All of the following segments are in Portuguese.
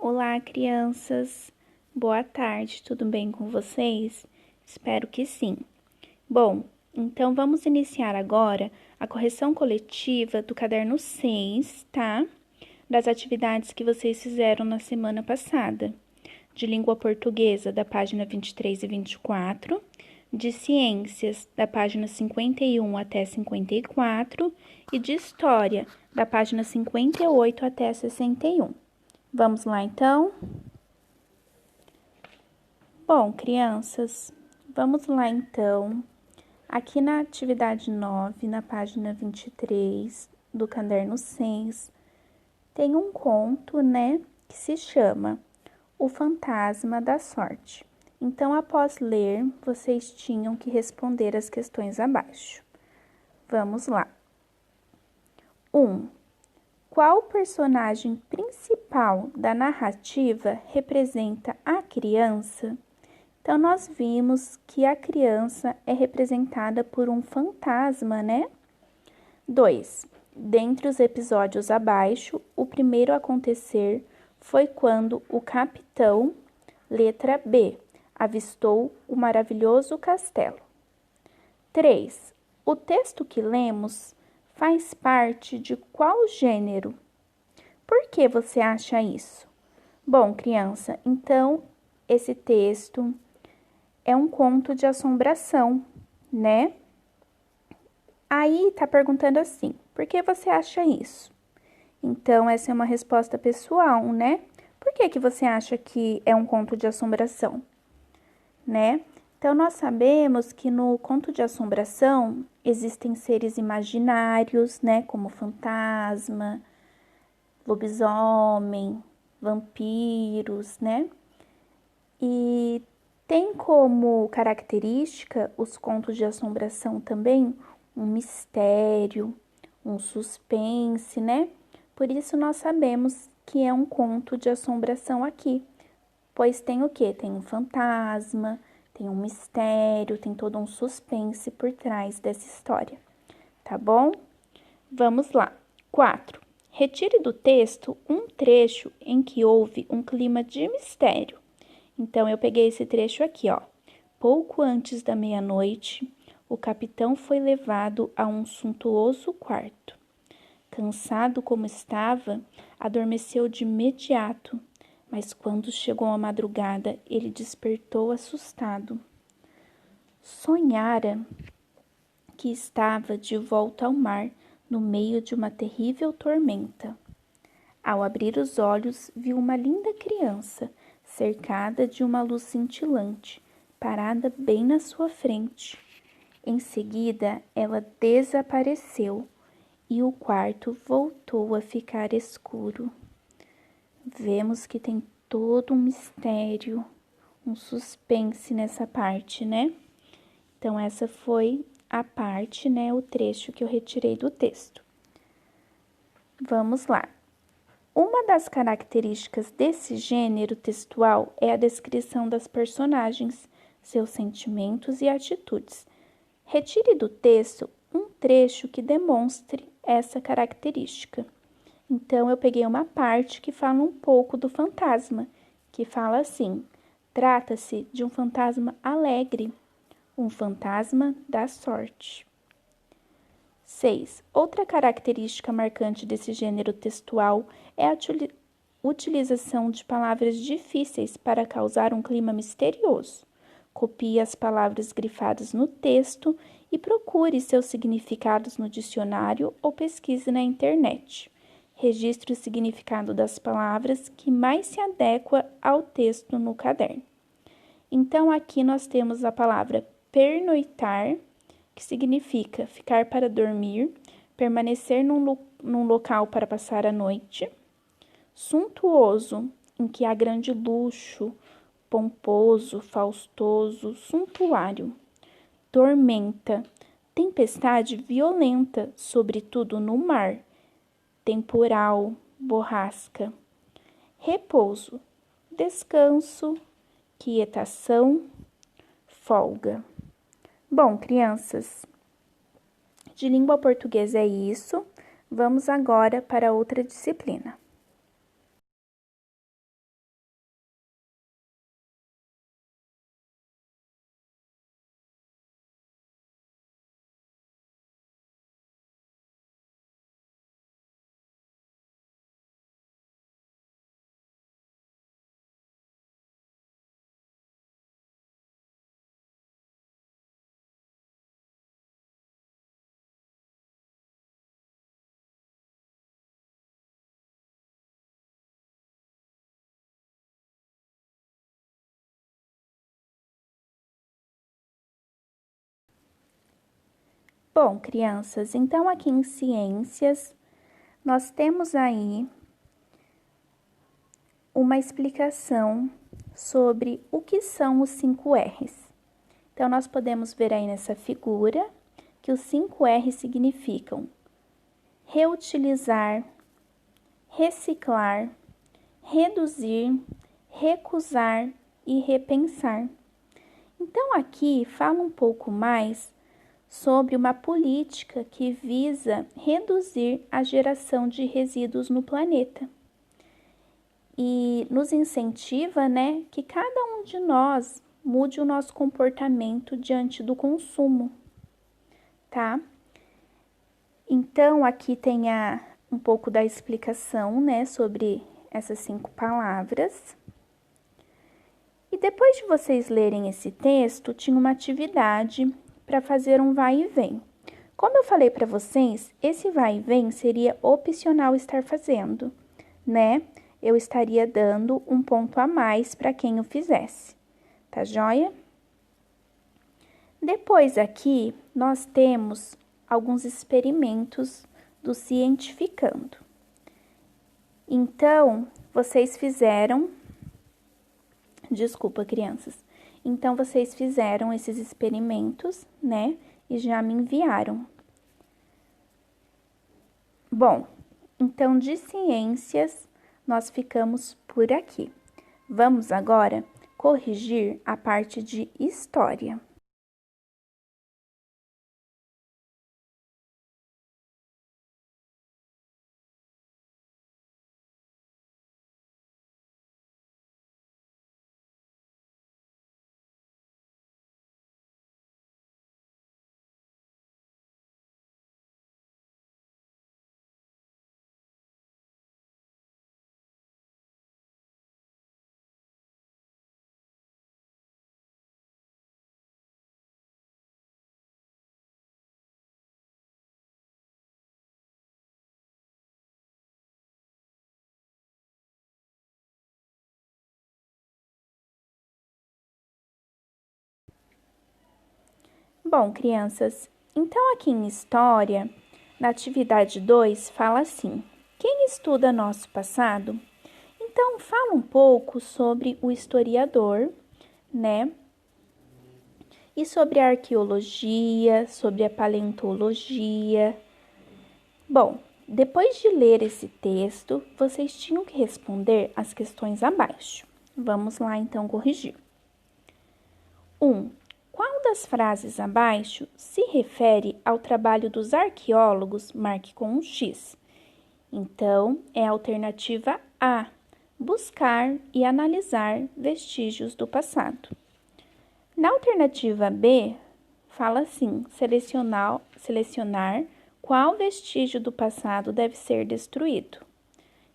Olá, crianças! Boa tarde, tudo bem com vocês? Espero que sim. Bom, então vamos iniciar agora a correção coletiva do caderno 6, tá? Das atividades que vocês fizeram na semana passada. De língua portuguesa, da página 23 e 24, de ciências, da página 51 até 54, e de história, da página 58 até 61. Vamos lá, então? Bom, crianças, vamos lá, então. Aqui na atividade 9, na página 23 do caderno 6, tem um conto, né, que se chama O Fantasma da Sorte. Então, após ler, vocês tinham que responder as questões abaixo. Vamos lá. 1. Qual personagem principal da narrativa representa a criança? Então, nós vimos que a criança é representada por um fantasma, né? 2. Dentre os episódios abaixo, o primeiro a acontecer foi quando o capitão, letra B, avistou o maravilhoso castelo. 3. O texto que lemos faz parte de qual gênero? Por que você acha isso? Bom, criança, então esse texto é um conto de assombração, né? Aí tá perguntando assim: por que você acha isso? Então, essa é uma resposta pessoal, né? Por que você acha que é um conto de assombração, né? Então, nós sabemos que no conto de assombração existem seres imaginários, né? Como fantasma, lobisomem, vampiros, né? E tem como característica os contos de assombração também um mistério, um suspense, né? Por isso nós sabemos que é um conto de assombração aqui, pois tem o quê? Tem um fantasma, tem um mistério, tem todo um suspense por trás dessa história, tá bom? Vamos lá. 4. Retire do texto um trecho em que houve um clima de mistério. Então, eu peguei esse trecho aqui, ó. Pouco antes da meia-noite, o capitão foi levado a um suntuoso quarto. Cansado como estava, adormeceu de imediato, mas quando chegou a madrugada, ele despertou assustado. Sonhara que estava de volta ao mar, no meio de uma terrível tormenta. Ao abrir os olhos, viu uma linda criança, cercada de uma luz cintilante, parada bem na sua frente. Em seguida, ela desapareceu e o quarto voltou a ficar escuro. Vemos que tem todo um mistério, um suspense nessa parte, né? Então, essa foi a parte, né, o trecho que eu retirei do texto. Vamos lá. Uma das características desse gênero textual é a descrição das personagens, seus sentimentos e atitudes. Retire do texto um trecho que demonstre essa característica. Então, eu peguei uma parte que fala um pouco do fantasma, que fala assim: trata-se de um fantasma alegre, um fantasma da sorte. 6. Outra característica marcante desse gênero textual é a utilização de palavras difíceis para causar um clima misterioso. Copie as palavras grifadas no texto e procure seus significados no dicionário ou pesquise na internet. Registre o significado das palavras que mais se adequa ao texto no caderno. Então, aqui nós temos a palavra pernoitar, que significa ficar para dormir, permanecer num local para passar a noite. Suntuoso, em que há grande luxo, pomposo, faustoso, suntuário. Tormenta, tempestade violenta, sobretudo no mar. Temporal, borrasca. Repouso, descanso, quietação, folga. Bom, crianças, de língua portuguesa é isso. Vamos agora para outra disciplina. Bom, crianças, então aqui em ciências, nós temos aí uma explicação sobre o que são os 5 R's. Então, nós podemos ver aí nessa figura que os 5 R's significam reutilizar, reciclar, reduzir, recusar e repensar. Então, aqui fala um pouco mais sobre uma política que visa reduzir a geração de resíduos no planeta. E nos incentiva, né, que cada um de nós mude o nosso comportamento diante do consumo, tá? Então, aqui tem um pouco da explicação, né, sobre essas 5 palavras. E depois de vocês lerem esse texto, tinha uma atividade para fazer um vai e vem. Como eu falei para vocês, esse vai e vem seria opcional estar fazendo, né? Eu estaria dando um ponto a mais para quem o fizesse, tá joia? Depois aqui, nós temos alguns experimentos do Cientificando. Então, vocês fizeram... Desculpa, crianças. Então, vocês fizeram esses experimentos, né? E já me enviaram. Bom, então, de ciências, nós ficamos por aqui. Vamos agora corrigir a parte de história. Bom, crianças, então aqui em História, na atividade 2, fala assim: quem estuda nosso passado? Então, fala um pouco sobre o historiador, né? E sobre a arqueologia, sobre a paleontologia. Bom, depois de ler esse texto, vocês tinham que responder as questões abaixo. Vamos lá, então, corrigir. 1. Qual das frases abaixo se refere ao trabalho dos arqueólogos? Marque com um X. Então, é a alternativa A, buscar e analisar vestígios do passado. Na alternativa B, fala assim, selecionar qual vestígio do passado deve ser destruído.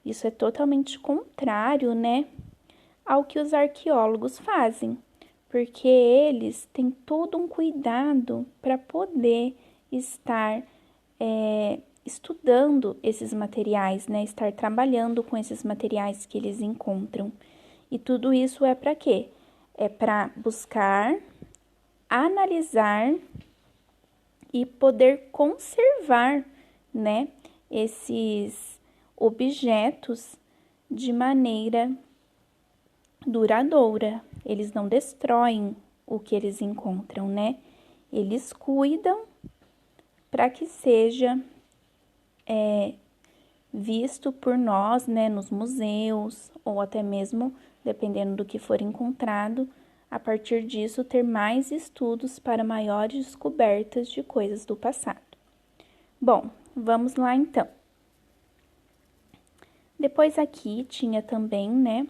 Isso é totalmente contrário, né, ao que os arqueólogos fazem, porque eles têm todo um cuidado para poder estar estudando esses materiais, né? Estar trabalhando com esses materiais que eles encontram. E tudo isso é para quê? É para buscar, analisar e poder conservar, né? Esses objetos de maneira duradoura. Eles não destroem o que eles encontram, né? Eles cuidam para que seja visto por nós, né, nos museus, ou até mesmo, dependendo do que for encontrado, a partir disso ter mais estudos para maiores descobertas de coisas do passado. Bom, vamos lá então. Depois aqui tinha também, né,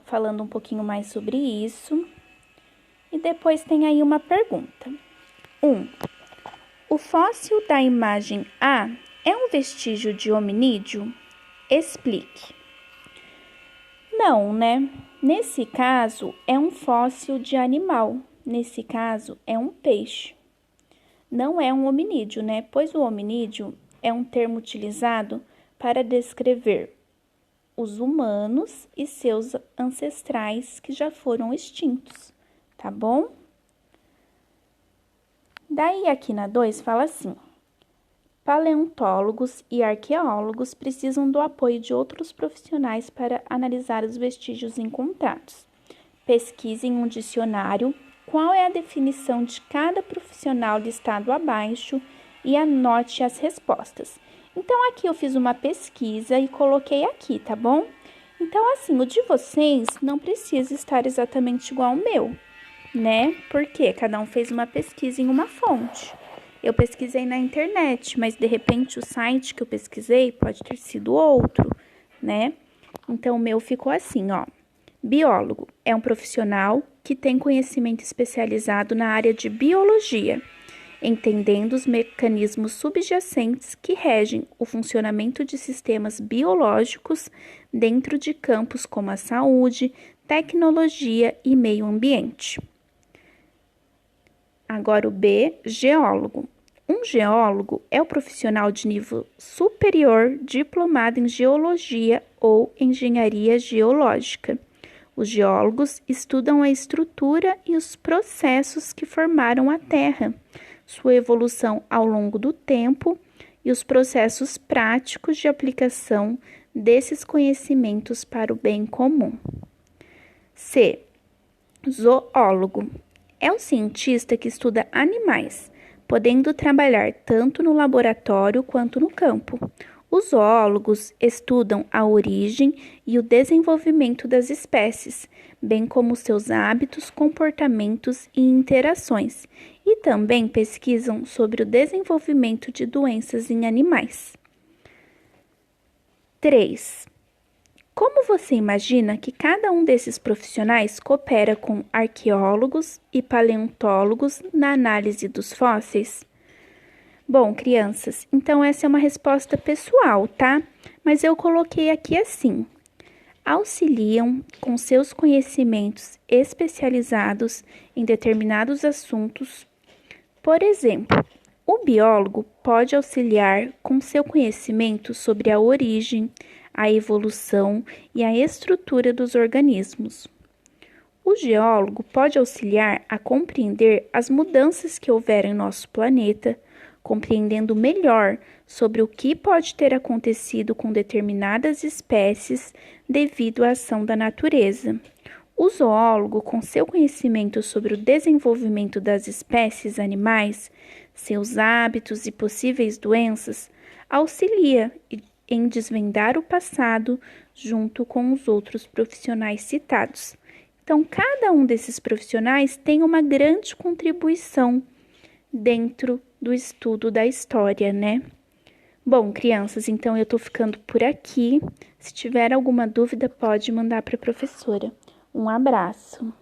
falando um pouquinho mais sobre isso. E depois tem aí uma pergunta. 1. O fóssil da imagem A é um vestígio de hominídeo? Explique. Não, né? Nesse caso, é um fóssil de animal. Nesse caso, é um peixe. Não é um hominídeo, né? Pois o hominídeo é um termo utilizado para descrever os humanos e seus ancestrais que já foram extintos, tá bom? Daí, aqui na 2, fala assim: paleontólogos e arqueólogos precisam do apoio de outros profissionais para analisar os vestígios encontrados. Pesquise em um dicionário qual é a definição de cada profissional listado abaixo e anote as respostas. Então, aqui eu fiz uma pesquisa e coloquei aqui, tá bom? Então, assim, o de vocês não precisa estar exatamente igual ao meu, né? Porque cada um fez uma pesquisa em uma fonte. Eu pesquisei na internet, mas de repente o site que eu pesquisei pode ter sido outro, né? Então, o meu ficou assim, ó. Biólogo é um profissional que tem conhecimento especializado na área de biologia, entendendo os mecanismos subjacentes que regem o funcionamento de sistemas biológicos dentro de campos como a saúde, tecnologia e meio ambiente. Agora o B, geólogo. Um geólogo é o profissional de nível superior diplomado em geologia ou engenharia geológica. Os geólogos estudam a estrutura e os processos que formaram a Terra, sua evolução ao longo do tempo e os processos práticos de aplicação desses conhecimentos para o bem comum. C. Zoólogo. É um cientista que estuda animais, podendo trabalhar tanto no laboratório quanto no campo. Os zoólogos estudam a origem e o desenvolvimento das espécies, bem como seus hábitos, comportamentos e interações, e também pesquisam sobre o desenvolvimento de doenças em animais. 3. Como você imagina que cada um desses profissionais coopera com arqueólogos e paleontólogos na análise dos fósseis? Bom, crianças, então essa é uma resposta pessoal, tá? Mas eu coloquei aqui assim: auxiliam com seus conhecimentos especializados em determinados assuntos. Por exemplo, o biólogo pode auxiliar com seu conhecimento sobre a origem, a evolução e a estrutura dos organismos. O geólogo pode auxiliar a compreender as mudanças que houveram em nosso planeta, compreendendo melhor sobre o que pode ter acontecido com determinadas espécies devido à ação da natureza. O zoólogo, com seu conhecimento sobre o desenvolvimento das espécies animais, seus hábitos e possíveis doenças, auxilia em desvendar o passado junto com os outros profissionais citados. Então, cada um desses profissionais tem uma grande contribuição dentro do estudo da história, né? Bom, crianças, então eu tô ficando por aqui. Se tiver alguma dúvida, pode mandar para a professora. Um abraço.